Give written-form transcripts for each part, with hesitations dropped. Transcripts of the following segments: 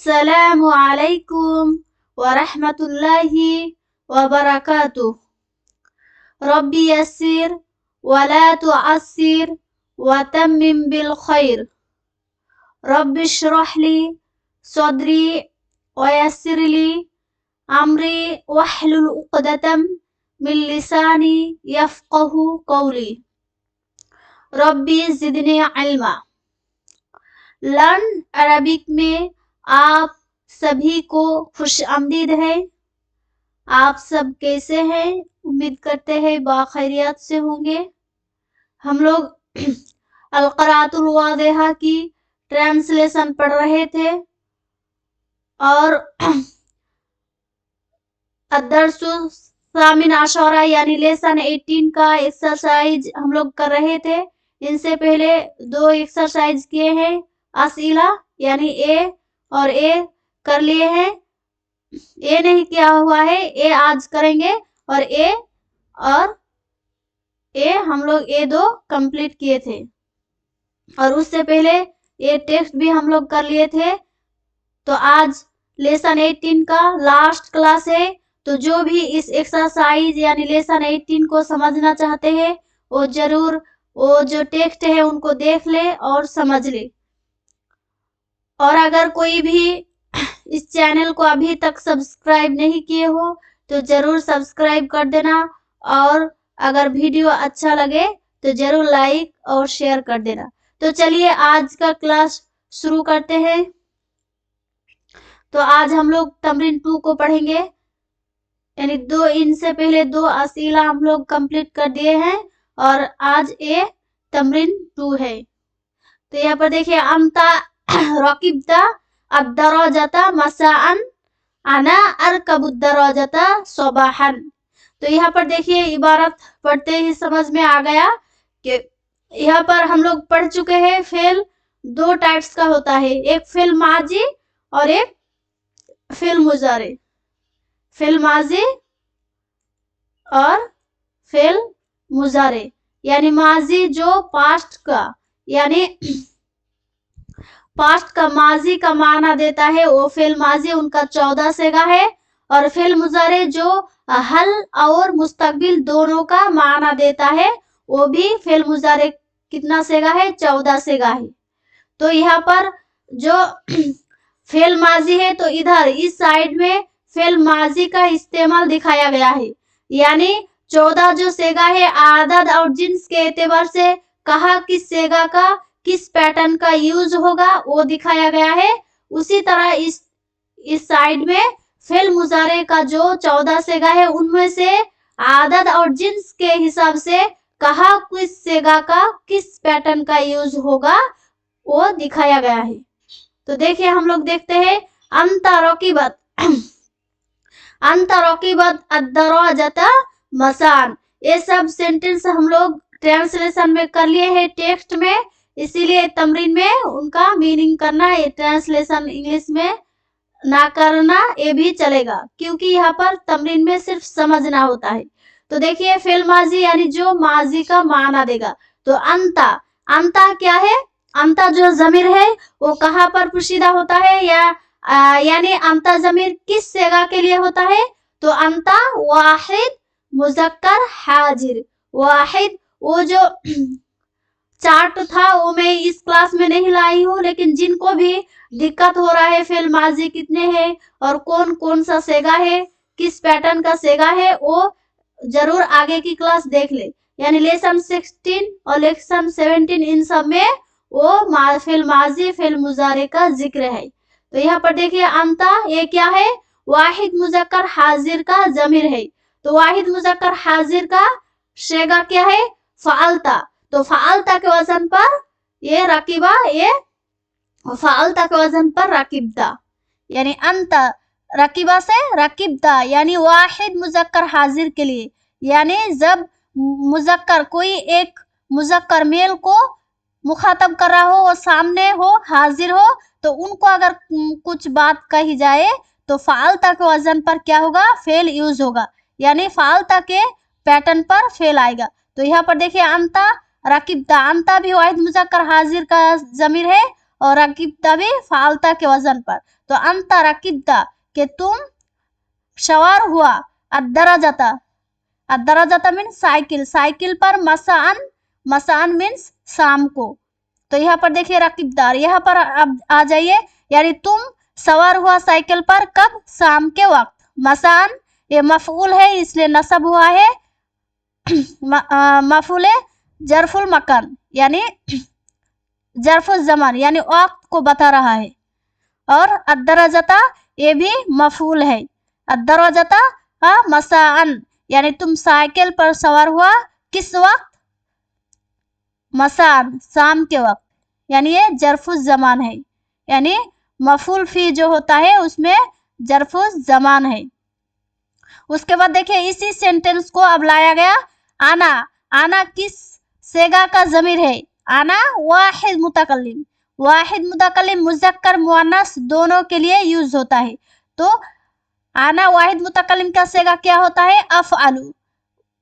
السلام عليكم ورحمة الله وبركاته. ربي يسر ولا تعسر وتمم بالخير. رب اشرح لي صدري ويسر لي أمري واحلل عقدة من لساني يفقه قولي. ربی زدنی علما. لرن عربک میں آپ سبھی کو خوش آمدید ہے. آپ سب کیسے ہیں؟ امید کرتے ہیں باخیریت سے ہوں گے. ہم لوگ القراءۃ الواضحہ کی ٹرانسلیشن پڑھ رہے تھے اور الدرس الثامن عشرہ یعنی لیسن 18 کا ایکسرسائز ہم لوگ کر رہے تھے. ان سے پہلے 2 ایکسرسائز کیے ہیں. اسئلہ یعنی اے اور اے کر لیے ہیں. اے نہیں کیا ہوا ہے، اے آج کریں گے، اور اے ہم لوگ اے 2 کمپلیٹ کیے تھے. اور اس سے پہلے یہ ٹیکسٹ بھی ہم لوگ کر لیے تھے. تو آج لیسن 18 کا لاسٹ کلاس ہے. تو جو بھی اس ایکسرسائز یعنی لیسن 18 کو سمجھنا چاہتے ہیں وہ ضرور وہ جو ٹیکسٹ ہے ان کو دیکھ لے اور سمجھ لے. اور اگر کوئی بھی اس چینل کو ابھی تک سبسکرائب نہیں کیے ہو تو ضرور سبسکرائب کر دینا، اور اگر ویڈیو اچھا لگے تو ضرور لائک اور شیئر کر دینا. تو چلیے آج کا کلاس شروع کرتے ہیں. تو آج ہم لوگ تمرین 2 کو پڑھیں گے. یعنی ان سے پہلے 2 اسئلہ ہم لوگ کمپلیٹ کر دیے ہیں اور آج یہ تمرین 2 ہے. تو یہاں پر دیکھیے انتا رکبتا الدراجة مساء انا ارکب الدراجة صباحا. تو یہاں پر دیکھیے عبارت پڑھتے ہی سمجھ میں آ گیا کہ یہاں پر ہم لوگ پڑھ چکے ہیں فعل 2 ٹائپس کا ہوتا ہے، ایک فعل ماضی اور ایک فعل مضارع. فعل ماضی اور فعل مضارع یعنی ماضی جو پاسٹ کا یعنی پاسٹ کا ماضی کا معنی دیتا ہے وہ فعل ماضی ان کا 14 صیغہ ہے، اور فعل مضارع جو حل اور مستقبل دونوں کا معنی دیتا ہے وہ بھی فعل مضارع کتنا صیغہ ہے؟ 14 صیغہ ہے. تو یہاں پر جو فعل ماضی ہے تو ادھر اس سائیڈ میں فعل ماضی کا استعمال دکھایا گیا ہے. یعنی 14 جو صیغہ ہے عدد اور جنس کے اعتبار سے کہاں کس صیغہ کا کس پیٹرن کا یوز ہوگا وہ دکھایا گیا ہے. اسی طرح اس سائیڈ میں فعل مضارع کا جو 14 صیغہ ہے ان میں سے عدد اور جنس کے حساب سے کہاں کس صیغہ کا کس پیٹرن کا یوز ہوگا وہ دکھایا گیا ہے. تو دیکھیں ہم لوگ دیکھتے ہیں انتا رکبت الدراجة مساء. یہ سب سینٹنس ہم لوگ ٹرانسلیشن میں کر لیے ہیں ٹیکسٹ میں، اسی لیے تمرین میں ان کا میننگ کرنا، یہ ٹرانسلیشن انگلش میں نہ کرنا یہ بھی چلے گا کیونکہ یہاں پر تمرین میں صرف سمجھنا ہوتا ہے. تو دیکھیے فعل ماضی یعنی جو ماضی کا معنی دے گا. تو انتا کیا ہے؟ انتا جو ضمیر ہے وہ کہاں پر پوشیدہ ہوتا ہے یعنی انتا ضمیر کس صیغہ کے لیے ہوتا ہے؟ تو انتا واحد مذکر حاضر. واحد وہ جو چارٹ تھا وہ میں اس کلاس میں نہیں لائی ہوں، لیکن جن کو بھی دقت ہو رہا ہے فعل ماضی کتنے ہیں اور کون سا صیغہ ہے کس پیٹرن کا صیغہ ہے وہ ضرور آگے کی کلاس دیکھ لے. یعنی لیسن 16 اور لیسن 17 ان سب میں وہ فعل ماضی فعل مضارع کا ذکر ہے. تو یہاں پر دیکھیے انتا یہ کیا ہے؟ واحد مذکر حاضر کا ضمیر ہے. تو واحد مذکر حاضر کا صیغہ کیا ہے؟ فعلتا. تو فعلتا کے وزن پر یہ رکیبہ، یہ فعلتا کے وزن پر رکبتا. یعنی انتا رکیبہ سے رکبتا یعنی واحد مذکر حاضر کے لیے. یعنی جب مذکر کوئی ایک مذکر میل کو مخاطب کر رہا ہو، وہ سامنے ہو حاضر ہو، تو ان کو اگر کچھ بات کہی جائے تو فعلتا کے وزن پر کیا ہوگا؟ فعل یوز ہوگا، یعنی فعلتا کے پیٹرن پر فعل آئے گا. تو یہاں پر دیکھیے انتا رکبتا، انتا بھی واحد مذکر حاضر کا ضمیر ہے और रकिब्ता भी फालता के वजन पर। तो अंता रकिब्ता कि तुम सवार हुआ, अद्दराजता, अद्दराजता मीन्स साइकिल, साइकिल पर, मसान, मसान मीन्स शाम को। तो यहाँ पर देखिए रकिब्दार, यहाँ पर अब आ जाइए, यानी तुम सवार हुआ साइकिल पर कब, शाम के वक्त। मसान ये मफऊल है इसलिए नसब हुआ है, मफऊल है जरफुल मकान यानी जरफुल जमान यानी वक्त को बता रहा है। और अद्दराजता ये भी मफऊल है, अद्दराजता मसान यानी तुम साइकिल पर सवार हुआ किस वक्त, मसान शाम के वक्त, यानी ये जरफुल जमान है, यानी मफूल फी जो होता है उसमें जरफुल जमान है। उसके बाद देखिए इसी सेंटेंस को अब लाया गया आना। आना किस सेगा का जमीर है, आना वाहिद मुतकल्लिम, वाहिद मुतकल्लिम मुज़क्कर मुअन्नस दोनों के लिए यूज होता है। तो आना वाहिद मुतकल्लिम का सेगा क्या होता है, अफ़अलु।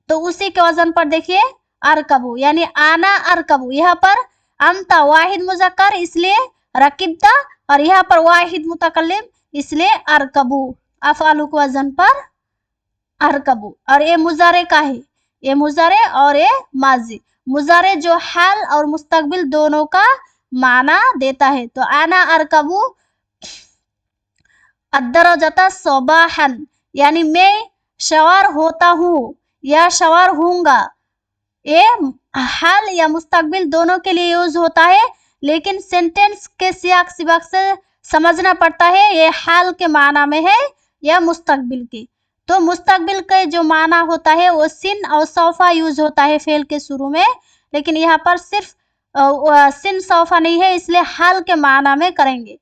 तो उसी के वजन पर देखिए अरकबू यानी आना अरकबू, यहाँ पर अंता वाहिद मुज़क्कर इसलिए रकिब्ता, और यहाँ पर वाहिद मुतकल्लिम इसलिए अरकबू, अफ़अलु के वजन पर अरकबू। और ये मुजारे का है, ये मुजारे और ये माजी, मुजारे जो हाल और मुस्तकबिल दोनों का माना देता है। तो आना अरकबू अद्दराजता सबाहन यानी मैं सवार होता हूँ या सवार हूँगा, ये हाल या मुस्तकबिल दोनों के लिए यूज होता है, लेकिन सेंटेंस के सियाक सिबाक से समझना पड़ता है ये हाल के माना में है या मुस्तकबिल के। तो मुस्तकबिल के जो माना होता है वो सिन और सौफा यूज होता है फेल के शुरू में, लेकिन यहाँ पर सिर्फ सिन सौफा नहीं है इसलिए हाल के माना में करेंगे।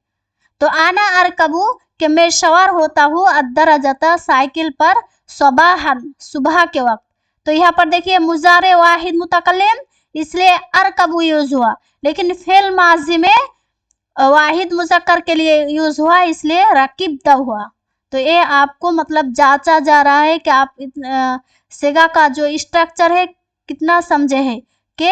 तो आना अरकबू कि मैं सवार होता हूँ, अद्दराजता साइकिल पर, सबाहन सुबह के वक्त। तो यहाँ पर देखिए मुजारे वाहिद मुतकल्लिम इसलिए अरकबू यूज हुआ, लेकिन फेल माजी में वाहिद मुज़क्कर के लिए यूज हुआ इसलिए रकिब्ता हुआ। तो ये आपको मतलब जांचा जा रहा है कि आप सेगा का जो स्ट्रक्चर है कितना समझे है कि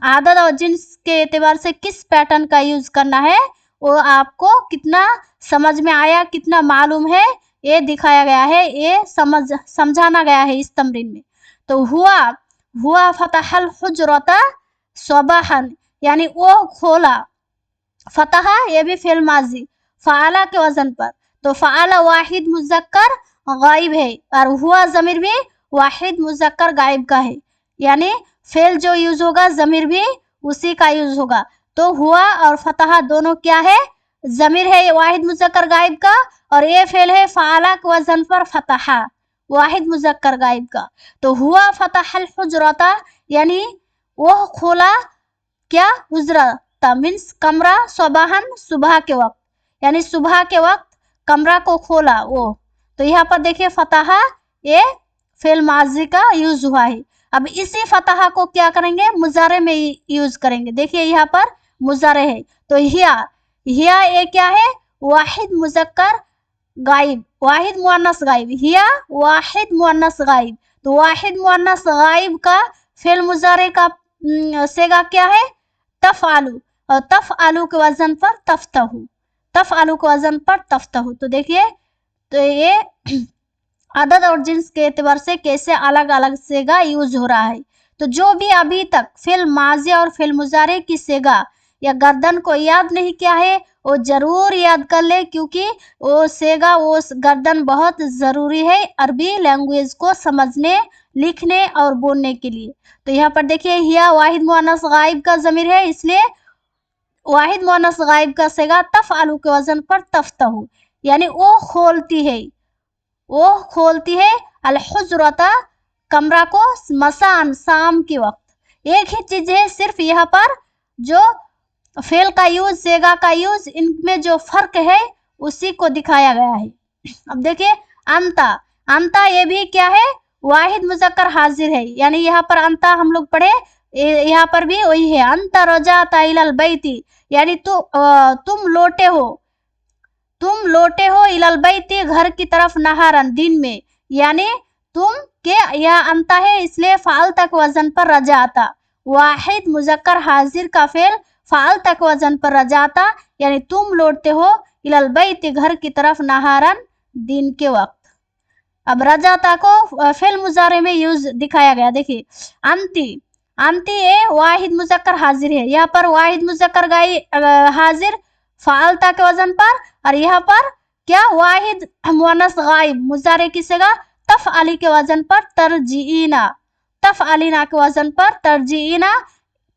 आदत और जिन्स के एतबार से किस पैटर्न का यूज करना है, वो आपको कितना समझ में आया, कितना मालूम है, ये दिखाया गया है, ये समझाना गया है इस तमरीन में। तो हुआ फतहल हुजरता सबाहन यानी वो खोला, फतहा ये भी फेल माजी फ़ाला के वजन पर। तो फ़ाला वाहिद मुज़क्कर गायब है और हुआ ज़मीर भी वाहिद मुज़क्कर गायब का है, यानी फेल जो यूज होगा ज़मीर भी उसी का यूज होगा। तो हुआ और फतहा दोनों क्या है, ज़मीर है वाहिद मुज़क्कर गायब का, और ये फेल है फ़ाला के वजन पर फतहा वाहिद मुज़क्कर गायब का। तो हुआ फतहल हुजरता यानी वो खोला क्या, हुजरता मीन्स कमरा, सबाहन सुबह के वक्त, यानी सुबह के वक्त कमरा को खोला वो। तो यहाँ पर देखिए फतहा ये फेल माजी का यूज हुआ है। अब इसी फतहा को क्या करेंगे, मुजारे में यूज करेंगे। देखिए यहाँ पर मुजारे है, तो हिया ये क्या है, वाहिद मुज़क्कर गायब, वाहिद मुअन्नस गायब, हिया वाहिद मुअन्नस गायब। तो वाहिद मुअन्नस गायब का फेल मुजारे का सेगा क्या है, तफ़अलु, और तफ़अलु के वजन पर तफ्तहु, तफ़अलु के वजन पर तफ्तहु। तो देखिए तो ये अदद और जिन्स के एतबार से कैसे अलग अलग सेगा यूज हो रहा है। तो जो भी अभी तक फेल माजी और फेल मुजारे की सेगा या गर्दन को याद नहीं किया है वो जरूर याद कर ले, क्योंकि वो सेगा वो गर्दन बहुत ज़रूरी है अरबी लैंग्वेज को समझने, लिखने और बोलने के लिए। तो यहाँ पर देखिए हिया वाहिद मुअन्नस गायब का ज़मीर है इसलिए वाहिद मुअन्नस गायब का सेगा तफ़अलु के वजन पर तफ्तहु, यानी वो खोलती है, वो खोलती है, अल हुजरता कमरा को, मसान शाम के वक्त। एक ही चीज है, सिर्फ यहाँ पर जो फेल का यूज, सेगा का यूज, इनमें जो फर्क है उसी को दिखाया गया है। अब देखिए अंता, अंता ये भी क्या है, वाहिद मुज़क्कर हाजिर है, यानी यहाँ पर अंता हम लोग पढ़े, यहाँ पर भी वही है, अंता रजाता इलल बैती, यानी तुम लौटे हो, तुम लौटे हो, इलल बैती घर की तरफ, नहारन दिन में, यानी तुम के यह अंता है इसलिए फाल तक वजन पर रजाता, वाहिद मुज़क्कर हाजिर का फेल फालता के वजन पर रजाता यानी तुम लौटते हो, इलल बैत घर की तरफ, नहारन दिन के वक्त। अब रजाता को फेल मुजारे में यूज दिखाया गया। देखिए अंती, अंती ए वाहिद मुजक्कर हाजिर है, यहाँ पर वाहिद मुजक्कर हाजिर फालता के वजन पर, और यहाँ पर क्या वाहिद मुअन्नस गायब मुजारे की सिगा तफअली के वजन पर तरजीना, तफअलीना के वजन पर तरजीना।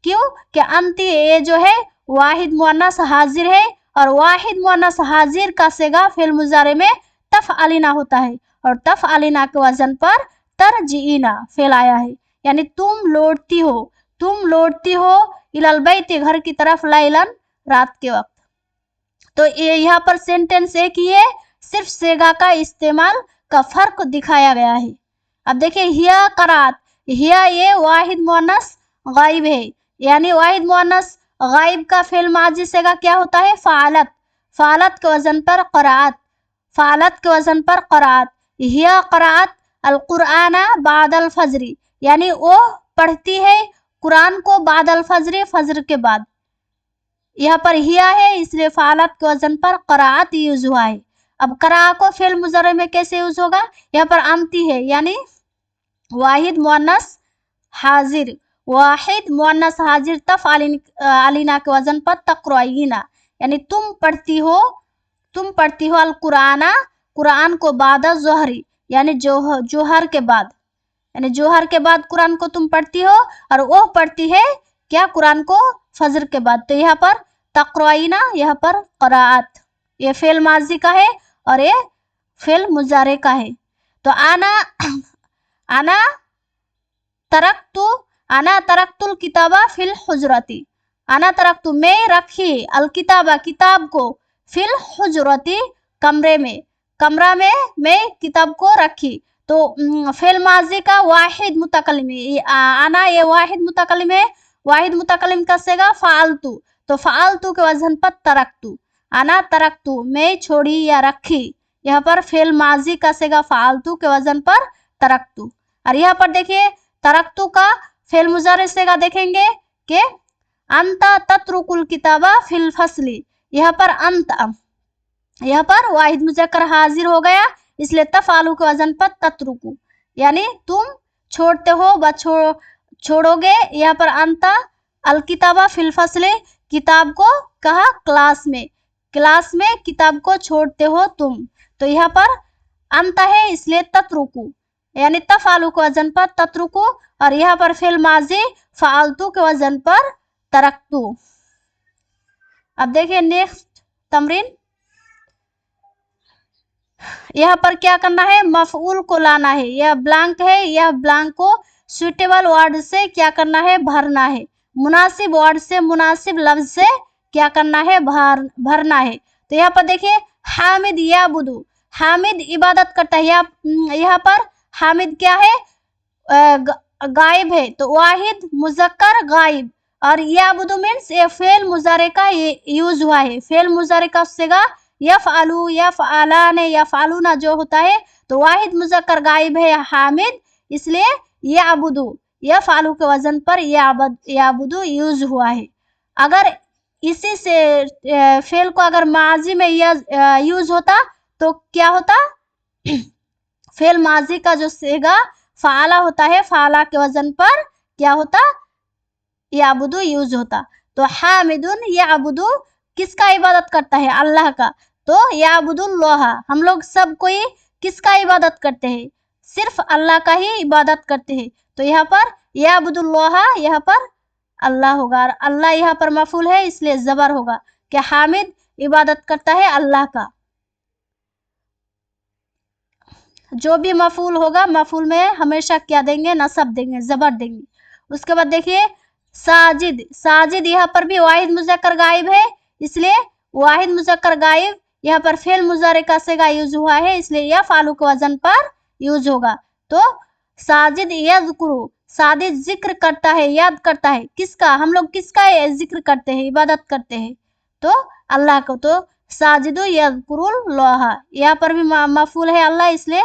क्यों कि अंती ए जो है वाहिद मुअन्नस हाजिर है, और वाहिद मुअन्नस हाजिर का सिगा फेल मुजारे में तफअलीना होता है, और तफअलीना के वजन पर तरजीना फेल आया है, यानी तुम लौटती हो, तुम लौटती हो इलल बैत घर की तरफ, लैलन रात के वक्त। तो ये यहाँ पर सेंटेंस एक ही है, सिर्फ सेगा का इस्तेमाल का फर्क दिखाया गया है। अब देखिए हिया करात, हिया ये वाहिद मुअन्नस गायब है, यानी वाहिद मुअन्नस गायब का फेल माजी सेगा क्या होता है फालत, फालत के वजन पर करात, फालत के वजन पर करात। हिया करात अल कुराना बादल फजरी, यानी वो पढ़ती है कुरान को बादल फजरी, फजर के बाद। यहाँ पर हिया है इसलिए फालत के वजन पर करात यूज हुआ है। अब करा को फेल मुजर्रे में कैसे यूज होगा, यहाँ पर आमती है यानी वाहिद मुअन्नस हाजिर, वाहिद मुअन्नस हाजिर तफअलीना के वजन पर तक़राईना, यानी तुम पढ़ती हो, तुम पढ़ती हो अल कुराना कुरान को बाद ज़ोहरी, यानी जोहर के बाद, यानी जोहर के बाद कुरान को तुम पढ़ती हो, और वो पढ़ती है क्या कुरान को फजर के बाद। तो यहाँ पर तक़राईना, यहाँ पर क़राअत, ये फेल माजी का है और ये फेल मुजारे का है। तो आना तरक्तुल किताबा फिल हुजरती, आना तरक्तु मैं रखी अल किताबा किताब को, फिल हुजरती कमरे में, कमरा में मैं किताब को रखी। तो फेल माजी का वाहिद मुतकल्लिम है, आना ये वाहिद मुतकल्लिम है, वाहिद मुतकल्लिम का सेगा फालतू, तो फालतू के वजन पर तरक्तु, आना तरक्तु मैं छोड़ी या रखी, यहाँ पर फेल माजी का सेगा फालतू के वजन पर तरक्तु। और यहाँ पर देखिए तरक्तु का फेल मुजारे सेगा देखेंगे कि अंता तत्रुकुल किताबा फिल फसली, यहाँ पर अंता, यहाँ पर वाहिद मुजक्कर हाजिर हो गया इसलिए तफालू के वजन पर तत्रुकु, यानी तुम छोड़ते हो व छोड़ोगे। यहाँ पर अंता अल किताबा फिल फसले, किताब को कहा क्लास में, क्लास में किताब को छोड़ते हो तुम। तो यहाँ पर अंता है इसलिए तत्रुकु, यानी तफालू के वजन पर तत्रुकु, और यहाँ पर फिल माजी फालतू के वजन पर तरक्तु। अब देखिए नेक्स्ट तमरीन, यहाँ पर क्या करना है मफऊल को लाना है, यह ब्लैंक है, यह ब्लैंक को सुटेबल वर्ड से क्या करना है भरना है, मुनासिब वर्ड से मुनासिब लफ्ज से क्या करना है भरना है। तो यहाँ पर देखिए हामिद याबुदु, हामिद इबादत करता है, यहाँ पर हामिद क्या है गायब है, तो वाहिद मुजक्कर गायब, और याबुदु मीन्स ये फेल मुजारे का यूज हुआ है, फेल मुजारे का सेगा यफ़अलु यफ़अलाने यफ़अलुना जो होता है, तो वाहिद मुजक्कर गायब है हामिद इसलिए याबुदु यफ़अलु के वजन पर याबुदु यूज हुआ है। अगर इसी से फेल को अगर माजी में यूज होता तो क्या होता फेल माजी का जो सेगा फाला होता है, फाला के वजन पर क्या होता याबुदु यूज होता। तो हामिदुन याबुदु किसका इबादत करता है अल्लाह का, तो याबुदुल्लाह हम लोग सब कोई किसका इबादत करते हैं सिर्फ अल्लाह का ही इबादत करते हैं। तो यहाँ पर याबुदुल्लाह यहाँ पर अल्लाह होगा, और अल्लाह यहाँ पर मफूल है इसलिए जबर होगा कि हामिद इबादत करता है अल्लाह का। जो भी मफूल होगा मफूल में हमेशा क्या देंगे नसब देंगे, जबर देंगे। उसके बाद देखिए साजिद, साजिद यहाँ पर भी वाहिद मुजक्कर गायब है इसलिए वाहिद मुजक्कर गायब यहाँ पर फेल मुजारे का सेगा यूज हुआ है इसलिए यह फालू के वजन पर यूज होगा। तो साजिद यज़कुरु, साजिद जिक्र करता है याद करता है, किसका हम लोग किसका जिक्र करते हैं इबादत करते हैं तो अल्लाह को। तो साजिदु यज़कुरुल्लाह यहाँ पर भी मफूल है अल्लाह इसलिए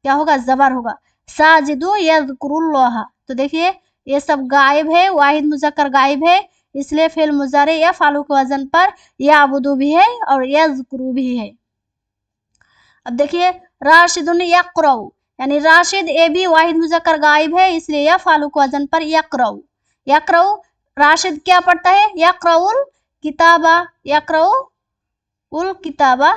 क्या होगा जबर होगा साजिदु यज़कुरुल्लाह। तो देखिए ये सब गायब है, वाहिद मुजक्कर गायब है इसलिए फेल मुजारे यफअलु के वजन पर याबुदु भी है और यज़कुरु भी है। अब देखिए राशिदुन यक़रउ, यानी राशिद ये भी वाहिद मुज़क्कर गायब है, इसलिए यफअलु के वजन पर यक़रउ। यक़रउ राशिद क्या पढ़ता है? यक़रउल किताबा, यक़रउल किताबा।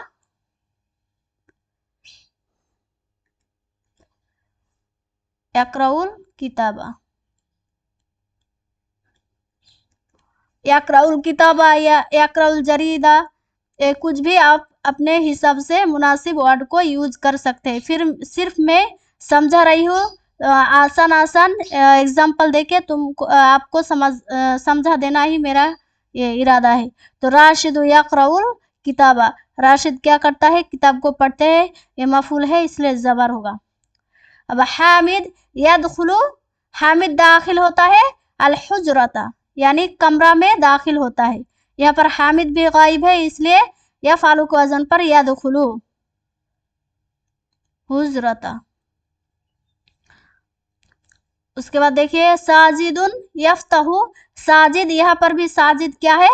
यक़रउल किताबा, यक़रउल किताबा या यक़रउल जरीदा, कुछ भी आप अपने हिसाब से मुनासिब वर्ड को यूज कर सकते हैं। फिर सिर्फ मैं समझा रही हूँ, आसान एग्जाम्पल देके आपको समझा देना ही मेरा ये इरादा है। तो राशिद यक़रउल किताबा, राशिद क्या करता है? किताब को पढ़ते हैं, ये मफूल है इसलिए ज़बर होगा। अब हामिद यदखुलु, हामिद दाखिल होता है अल हुजरता, यानी कमरा में दाखिल होता है। यहाँ पर हामिद भी गायब है, इसलिए यफ़अलु के वजन पर यदखुलु हुजरता। उसके बाद देखिए साजिदुन यफ्तहु, साजिद, यहाँ पर भी साजिद क्या है?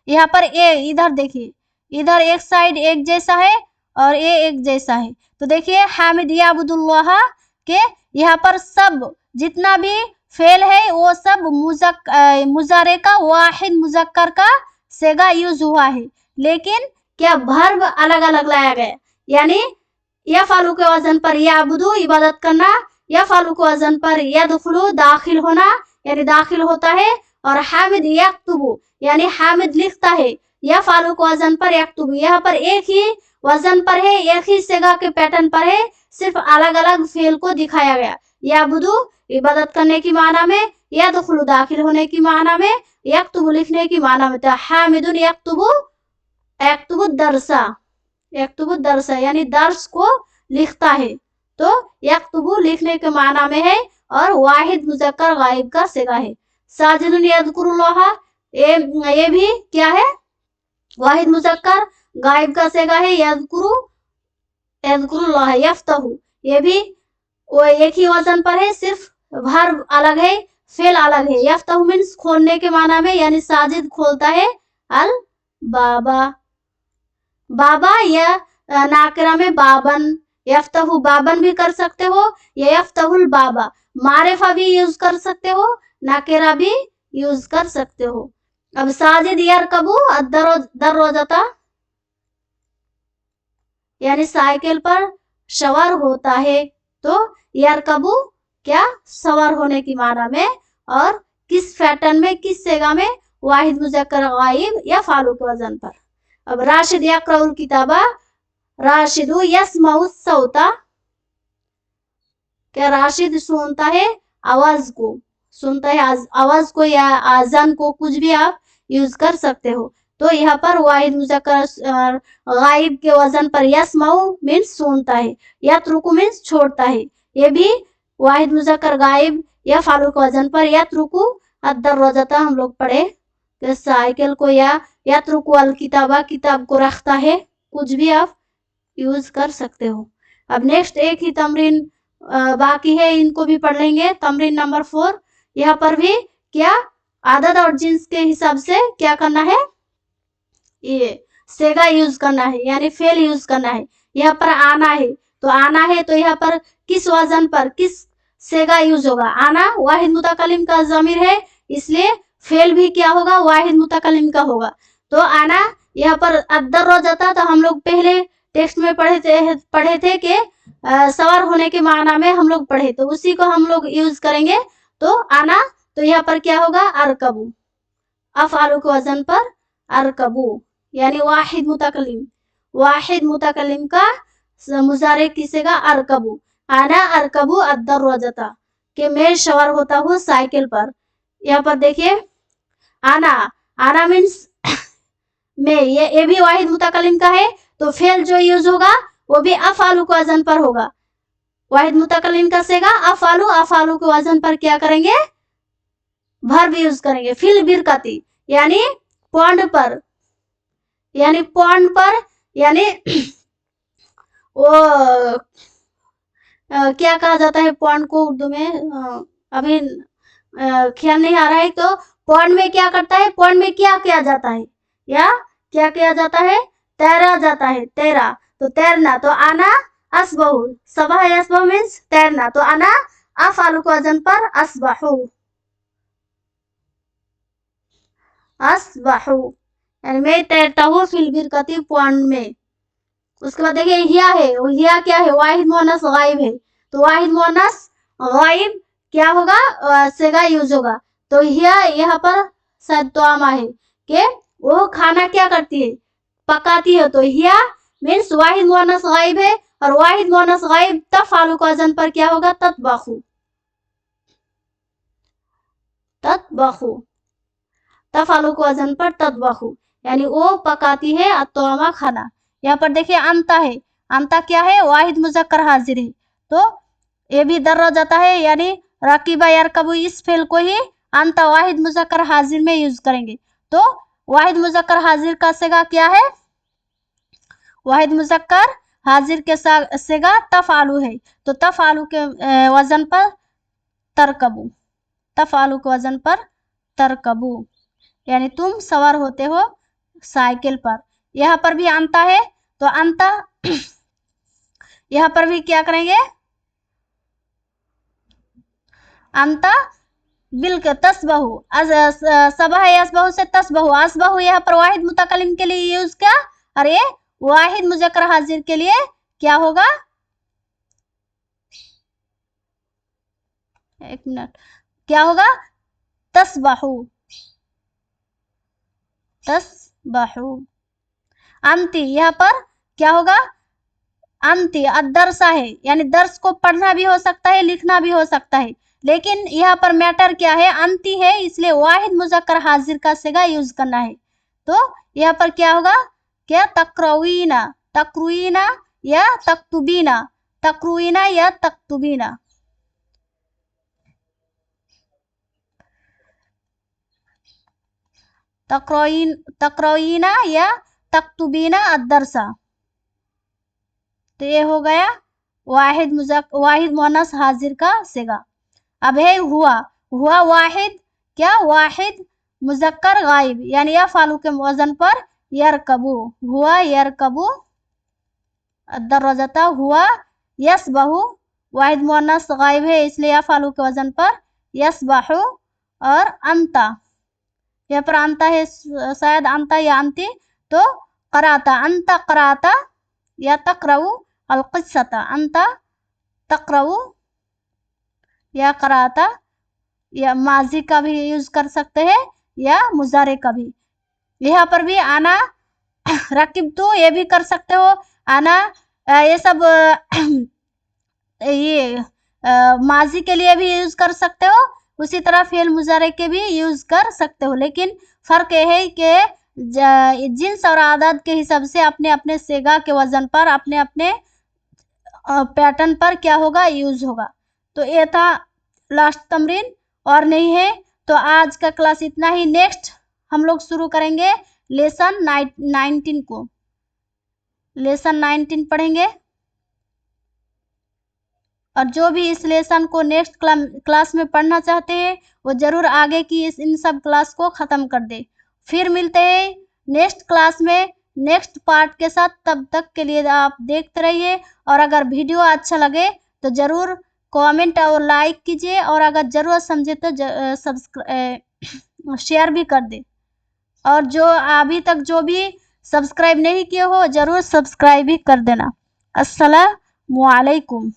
यहाँ पर इधर देखिए, इधर एक साइड एक जैसा है और एक जैसा है। तो देखिए हामिद याबुदुल्लाह के यहाँ पर सब जितना भी फेल है वो सब मुजारे का वाहिद मुजक्कर का सेगा यूज हुआ है, लेकिन क्या भर्ब अलग अलग लाया गया, यानी यफ़अलु के वजन पर याबुदु इबादत करना, यफ़अलु के वजन पर यदखुलु दाखिल होना, यानी दाखिल होता है, और हामिद यक्तुबु, यानी हामिद लिखता है, यफ़अलु के वजन पर यक्तुबु। यहाँ पर एक ही वजन पर है, एक ही सेगा के पैटर्न पर है, सिर्फ अलग अलग फेल को दिखाया गया। याबुदु इबादत करने की माना में, यदखुलु दाखिल होने की माना में, यक्तुबु लिखने की माना में। तो हामिदुन यक्तुबु दरसा, यक्तुबु दरसा यानी दर्स को लिखता है, तो यक्तुबु लिखने के माना में है और वाहिद मुजक्कर गायब का सेगा है। साजिदुन यज़कुरुल्लाह, ये भी क्या है? वाहिद मुजक्कर गायब का सेगा है, यज़कुरुल्लाह। यफ्तहु, ये भी वो एक ही वजन पर है, सिर्फ वर्ब अलग है, फेल अलग है। यफ्तहु मीन्स खोलने के माना में, यानी साजिद खोलता है अल बाबा, बाबा या नाकिरा में बाबन, यफ्तहु बाबन भी कर सकते हो, या यफ्तहुल बाबा, मारिफा भी यूज कर सकते हो, नाकिरा भी यूज कर सकते हो। अब साजिद यरकबु दर्रोजता, यानी साइकिल पर सवार होता है, तो यरकबु क्या? सवार होने की माना में, और किस पैटर्न में, किस सेगा में? वाहिद मुजक्कर गायब या फालू के वजन पर। अब राशिद यक़रउल किताबा, राशिदु यस्मउ सौता, क्या राशिद सुनता है आवाज को, सुनता है आवाज को या आजान को, कुछ भी आप यूज कर सकते हो। तो यहाँ पर वाहिद मुजक्कर गायब के वजन पर यस्मउ मीन्स सुनता है, यत्रुकु मीन्स छोड़ता है, ये भी वाहिद मुजक्कर गायब या फालू के वजन पर यत्रुकु अद्दर्रजता हम लोग पढ़े, साइकिल को या यत्रुकु अल किताबा, किताब को रखता है, कुछ भी आप यूज कर सकते हो। अब नेक्स्ट एक ही तमरीन बाकी है, इनको भी पढ़ लेंगे। तमरीन नंबर 4, यहाँ पर भी क्या? आदद और जिन्स के हिसाब से क्या करना है? ये सेगा यूज करना है, यानी फेल यूज करना है। यहाँ पर आना है, तो आना है तो यहाँ पर किस वजन पर, किस सेगा यूज होगा? आना वाहिद मुतकल्लिम का ज़मीर है, इसलिए फेल भी क्या होगा? वाहिद मुतकल्लिम का होगा। तो आना यहाँ पर अद्दर्रजता, तो हम लोग पहले टेक्स्ट में पढ़े थे कि सवार होने के माना में हम लोग पढ़े, तो उसी को हम लोग यूज करेंगे। तो आना, तो यहाँ पर क्या होगा? अरकबू, अफ़आलु के वजन पर अरकबू, यानी वाहिद मुतकल्लिम का मुजारे किसेगा? अरकबू। आना अरकबू अद्दर्रजता, कि मैं सवार होता हूँ साइकिल पर। यहाँ पर देखिए आना मीन्स मैं, ये भी वाहिद मुतकल्लिम का है, तो फेल जो यूज होगा वो भी अफ़आलु के वजन पर होगा। वाहिद मुतकल्लिम का सेगा अफ़आलु के वजन पर क्या करेंगे? वर्ब यूज करेंगे। फिल बिरकती, यानी पौंड पर, यानी पौंड पर, यानी वो क्या कहा जाता है पौंड को उर्दू में? अभी ख्याल नहीं आ रहा है। तो पौंड में क्या करता है, पौंड में क्या किया जाता है, या क्या किया जाता है, तैरा जाता है, तैरा, तो तैरना, तो आना अस्बहु, सबह यसबहु मीन्स तैरना, तो आना अफअलु के वजन पर अस्बहु, अस्बहु यानी मैं तैरता हूँ फिल बिरकती पौंड में। उसके बाद देखिए हिया है, हिया क्या है, वाहिद मुअन्नस गायब है, तो वाहिद मुअन्नस गायब क्या होगा, सेगा यूज होगा, तो हिया यहाँ पर सद्वामा है कि वो खाना क्या करती है, पकाती है, तो हिया मीन्स वाहिद मुअन्नस गायब है, और वाहिद मुअन्नस गायब तफअलु के वजन पर क्या होगा, ततबखु, ततबखु, तफअलु के वजन पर ततबखु यानी वो पकाती है अत्वामा खाना। यहाँ पर देखिए अंता है, अंता क्या है, वाहिद मुजक्कर हाजिर है, तो ये भी दर्रा जाता है, यानी राकिबा यरकबु इस फेल को ही अंता वाहिद मुजक्कर हाजिर में यूज करेंगे, तो वाहिद मुजक्कर हाजिर का सेगा क्या है, वाहिद मुजक्कर हाजिर के सेगा तफआलु है, तो तफआलु के वजन पर तरकबु, तफआलु के वजन पर तरकबु यानी तुम सवार होते हो साइकिल पर। यहाँ पर भी अंता है, तो अंता यहाँ पर भी क्या करेंगे, अंता बिल के तस्बहु, सबह यसबहु से तस्बहु, असबहु यहाँ पर वाहिद मुतकल्लिम के लिए यूज किया, और ये वाहिद मुजक्कर हाजिर के लिए क्या होगा, एक मिनट, क्या होगा, तस्बहु, तस्बहु। अंती यहाँ पर क्या होगा, अंती अदरसा है, यानी दर्स को पढ़ना भी हो सकता है, लिखना भी हो सकता है, लेकिन यहाँ पर मैटर क्या है, अंती है, इसलिए वाहिद मुजक्कर हाजिर का सेगा यूज करना है, तो यहाँ पर क्या होगा, क्या तकरवीना, तकरुईना या तक्तुबीना, तकरुईना या तक्तुबीना, तकरवीना या तक्तुबीना अदरसा, तो ये हो गया वाहिद मुअन्नस हाजिर का सेगा। अब है हुआ, हुआ वाहिद क्या, वाहिद मुजक्कर गायब, यानी या फालू के वजन पर यरकबु, हुआ यरकबु अद्दरजता, हुआ यसबहु, वाहिद मुअन्नस गायब है इसलिए या फालू के वजन पर यसबहु, और अंता, यहाँ पर अंता है, शायद अंता या अंती, तो कराता, अंता कराता या तकरऊ अलक़िस्सता, अंता तकरऊ या कराता, या माजी का भी यूज कर सकते हैं या मुजारे का भी। यहाँ पर भी आना रकिबतु ये भी कर सकते हो, आना ये सब ये माजी के लिए भी यूज कर सकते हो, उसी तरह फेल मुजारे के भी यूज कर सकते हो, लेकिन फर्क ये है कि जिन्स और आदत के हिसाब से अपने अपने सेगा के वजन पर अपने अपने पैटर्न पर क्या होगा, यूज होगा। तो ये था लास्ट तमरीन और नहीं है, तो आज का क्लास इतना ही। नेक्स्ट हम लोग शुरू करेंगे लेसन 19 को, लेसन 19 पढ़ेंगे, और जो भी इस लेसन को नेक्स्ट क्लास में पढ़ना चाहते हैं वो जरूर आगे की इन सब क्लास को ख़त्म कर दे। फिर मिलते हैं नेक्स्ट क्लास में नेक्स्ट पार्ट के साथ, तब तक के लिए आप देखते रहिए, और अगर वीडियो अच्छा लगे तो ज़रूर कमेंट और लाइक कीजिए, और अगर ज़रूरत समझे तो शेयर भी कर दे, और जो अभी तक जो भी सब्सक्राइब नहीं किए हो ज़रूर सब्सक्राइब भी कर देना। अस्सलामु अलैकुम।